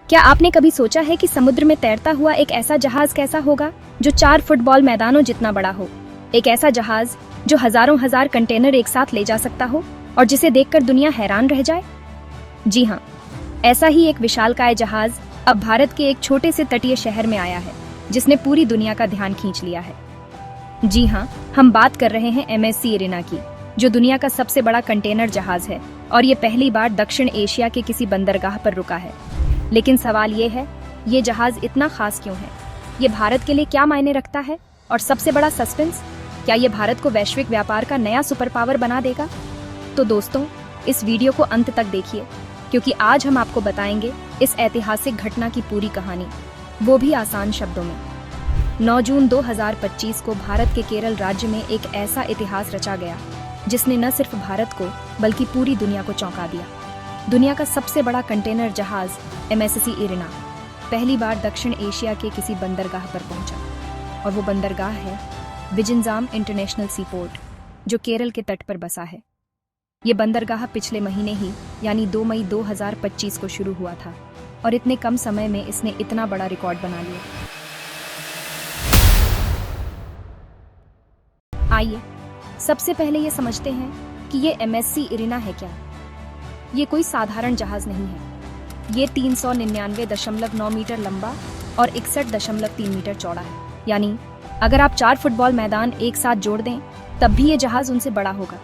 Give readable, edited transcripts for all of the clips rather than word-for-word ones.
क्या आपने कभी सोचा है कि समुद्र में तैरता हुआ एक ऐसा जहाज कैसा होगा जो 4 फुटबॉल मैदानों जितना बड़ा हो? एक ऐसा जहाज जो हजारों हजार कंटेनर एक साथ ले जा सकता हो और जिसे देखकर दुनिया हैरान रह जाए। जी हाँ, ऐसा ही एक विशालकाय जहाज अब भारत के एक छोटे से तटीय शहर में आया है, जिसने पूरी दुनिया का ध्यान खींच लिया है। जी हाँ, हम बात कर रहे हैं MSC इरिना की, जो दुनिया का सबसे बड़ा कंटेनर जहाज है और ये पहली बार दक्षिण एशिया के किसी बंदरगाह पर रुका है। लेकिन सवाल ये है, ये जहाज इतना खास क्यों है? ये भारत के लिए क्या मायने रखता है? और सबसे बड़ा सस्पेंस, क्या ये भारत को वैश्विक व्यापार का नया सुपर पावर बना देगा? तो दोस्तों, इस वीडियो को अंत तक देखिए, क्योंकि आज हम आपको बताएंगे इस ऐतिहासिक घटना की पूरी कहानी, वो भी आसान शब्दों में। 9 जून 2025 को भारत के केरल राज्य में एक ऐसा इतिहास रचा गया जिसने न सिर्फ भारत को बल्कि पूरी दुनिया को चौंका दिया। दुनिया का सबसे बड़ा कंटेनर जहाज MSC इरिना पहली बार दक्षिण एशिया के किसी बंदरगाह पर पहुंचा, और वो बंदरगाह है विजिंजाम इंटरनेशनल सीपोर्ट, जो केरल के तट पर बसा है। ये बंदरगाह पिछले महीने ही यानी 2 मई 2025 को शुरू हुआ था, और इतने कम समय में इसने इतना बड़ा रिकॉर्ड बना लिया। आइए सबसे पहले ये समझते हैं कि ये MSC इरिना है क्या। ये कोई साधारण जहाज नहीं है। ये 399.9 मीटर लंबा और 61.3 मीटर चौड़ा है। यानी अगर आप 4 फुटबॉल मैदान एक साथ जोड़ दें तब भी ये जहाज उनसे बड़ा होगा।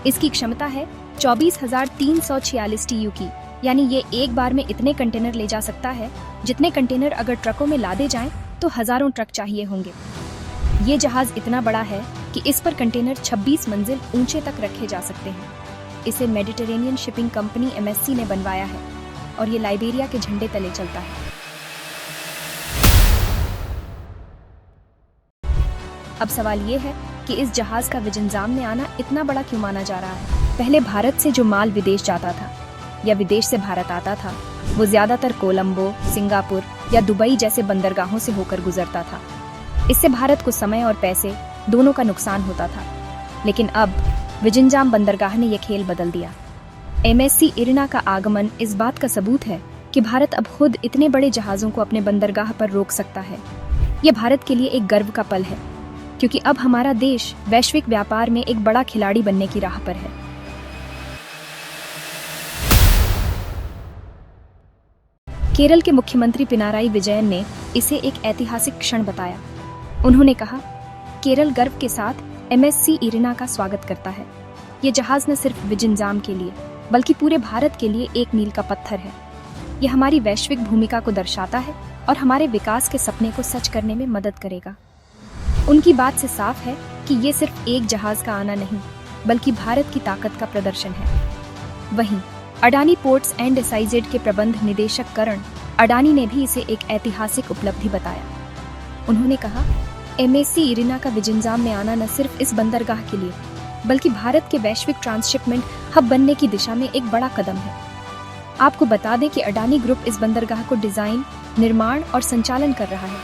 इसकी क्षमता है 24,346 TU की, यानी ये एक बार में इतने कंटेनर ले जा सकता है जितने कंटेनर अगर ट्रकों में लादे जाएं तो हजारों ट्रक चाहिए होंगे। ये जहाज इतना बड़ा है कि इस पर कंटेनर 26 मंजिल ऊंचे तक रखे जा सकते हैं। इसे मेडिटेरेनियन शिपिंग कंपनी MSC ने बनवाया है और ये लाइबेरिया के झंडे तले चलता है। अब सवाल ये है कि इस जहाज का विजिंजाम में आना इतना बड़ा क्यों माना जा रहा है? पहले भारत से जो माल विदेश जाता था या विदेश से भारत आता था, वो ज्यादातर कोलंबो, सिंगापुर या दुबई जैसे बंदरगाहों से होकर गुजरता था। इससे भारत को समय और पैसे दोनों का नुकसान होता था। लेकिन अब विजिंजाम बंदरगाह ने यह खेल बदल दिया। MSC इरिना का आगमन इस बात का सबूत है कि भारत अब खुद इतने बड़े जहाजों को अपने बंदरगाह पर रोक सकता है। यह भारत के लिए एक गर्व का पल है, क्योंकि अब हमारा देश वैश्विक व्यापार में एक बड़ा खिलाड़ी बनने की राह पर है। केरल के मुख्यमंत्री पिनाराई विजयन ने इसे एक ऐतिहासिक क्षण बताया। उन्होंने कहा, केरल गर्व के साथ MSC इरिना का स्वागत करता है। ये जहाज न सिर्फ विजिंजाम के लिए बल्कि पूरे भारत के लिए एक मील का पत्थर है। ये हमारी वैश्विक भूमिका को दर्शाता है और हमारे विकास के सपने को सच करने में मदद करेगा। उनकी बात से साफ है कि ये सिर्फ एक जहाज का आना नहीं, बल्कि भारत की ताकत का प्रदर्शन है। वहीं अडानी पोर्ट्स एंड SIZ के प्रबंध निदेशक करण अडानी ने भी इसे एक ऐतिहासिक उपलब्धि बताया। उन्होंने कहा, MSC इरिना का विजिंजाम में आना न सिर्फ इस बंदरगाह के लिए बल्कि भारत के वैश्विक ट्रांसशिपमेंट हब बनने की दिशा में एक बड़ा कदम है। आपको बता दें कि अडानी ग्रुप इस बंदरगाह को डिजाइन, निर्माण और संचालन कर रहा है।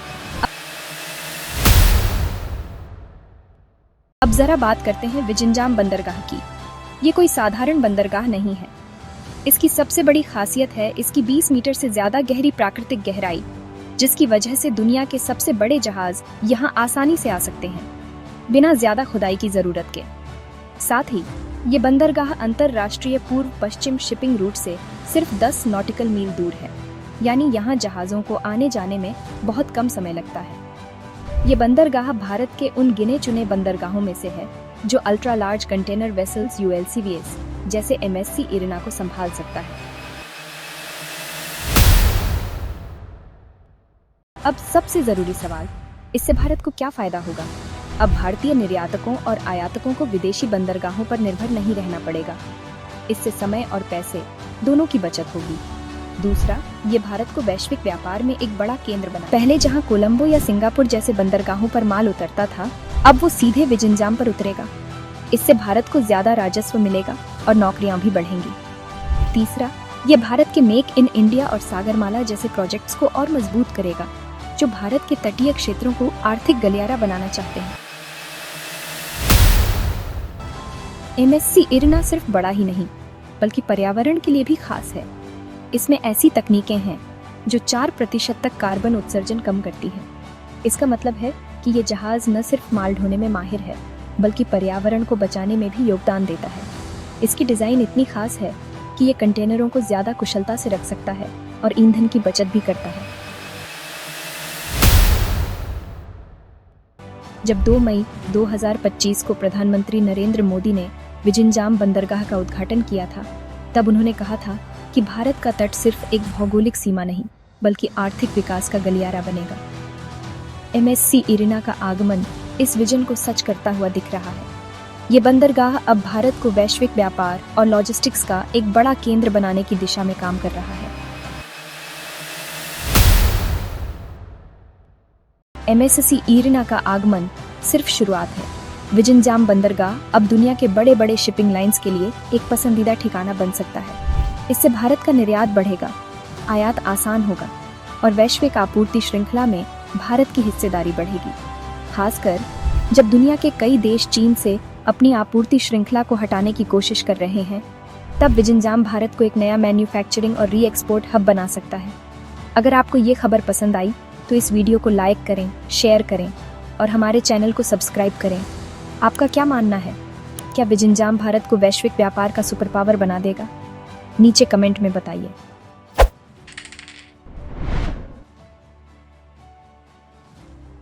अब जरा बात करते हैं विजिंजाम बंदरगाह की। ये कोई साधारण बंदरगाह नहीं है। इसकी सबसे बड़ी खासियत है इसकी 20 मीटर से ज्यादा गहरी प्राकृतिक गहराई, जिसकी वजह से दुनिया के सबसे बड़े जहाज यहाँ आसानी से आ सकते हैं, बिना ज्यादा खुदाई की जरूरत के। साथ ही ये बंदरगाह अंतरराष्ट्रीय पूर्व पश्चिम शिपिंग रूट से सिर्फ 10 नॉटिकल मील दूर है, यानी यहाँ जहाजों को आने जाने में बहुत कम समय लगता है। ये बंदरगाह भारत के उन गिने चुने बंदरगाहों में से है जो ultra large container vessels ULCVs जैसे MSC इरिना को संभाल सकता है। अब सबसे जरूरी सवाल, इससे भारत को क्या फायदा होगा? अब भारतीय निर्यातकों और आयातकों को विदेशी बंदरगाहों पर निर्भर नहीं रहना पड़ेगा। इससे समय और पैसे दोनों की बचत होगी। दूसरा, ये भारत को वैश्विक व्यापार में एक बड़ा केंद्र बना। पहले जहां कोलंबो या सिंगापुर जैसे बंदरगाहों पर माल उतरता था, अब वो सीधे विजिंजाम पर उतरेगा। इससे भारत को ज्यादा राजस्व मिलेगा और नौकरियां भी बढ़ेंगी। तीसरा, ये भारत के मेक इन इंडिया और सागरमाला जैसे प्रोजेक्ट्स को और मजबूत करेगा, जो भारत के तटीय क्षेत्रों को आर्थिक गलियारा बनाना चाहते हैं। MSC इरिना सिर्फ बड़ा ही नहीं बल्कि पर्यावरण के लिए भी खास है। इसमें ऐसी तकनीकें हैं जो 4% तक कार्बन उत्सर्जन कम करती है। इसका मतलब है कि ये जहाज न सिर्फ माल ढोने में माहिर है, बल्कि पर्यावरण को बचाने में भी योगदान देता है। इसकी डिज़ाइन इतनी खास है कि ये कंटेनरों को ज़्यादा कुशलता से रख सकता है और ईंधन की बचत भी करता है। जब 2 मई 2025 को प्रधानमंत्री नरेंद्र मोदी ने विजिंजाम बंदरगाह का उद्घाटन किया था, तब उन्होंने कहा था कि भारत का तट सिर्फ एक भौगोलिक सीमा नहीं, बल्कि आर्थिक विकास का गलियारा बनेगा। MSC इरिना का आगमन इस विजन को सच करता हुआ दिख रहा है। ये बंदरगाह अब भारत को वैश्विक व्यापार और लॉजिस्टिक्स का एक बड़ा केंद्र बनाने की दिशा में काम कर रहा है। MSC इरिना का आगमन सिर्फ शुरुआत है। विजिंजाम बंदरगाह अब दुनिया के बड़े बड़े शिपिंग लाइंस के लिए एक पसंदीदा ठिकाना बन सकता है। इससे भारत का निर्यात बढ़ेगा, आयात आसान होगा और वैश्विक आपूर्ति श्रृंखला में भारत की हिस्सेदारी बढ़ेगी। खासकर जब दुनिया के कई देश चीन से अपनी आपूर्ति श्रृंखला को हटाने की कोशिश कर रहे हैं, तब विजिंजाम भारत को एक नया मैन्युफैक्चरिंग और री एक्सपोर्ट हब बना सकता है। अगर आपको ये खबर पसंद आई तो इस वीडियो को लाइक करें, शेयर करें और हमारे चैनल को सब्सक्राइब करें। आपका क्या मानना है? क्या विजिंजाम भारत को वैश्विक व्यापार का सुपर पावर बना देगा? नीचे कमेंट में बताइए।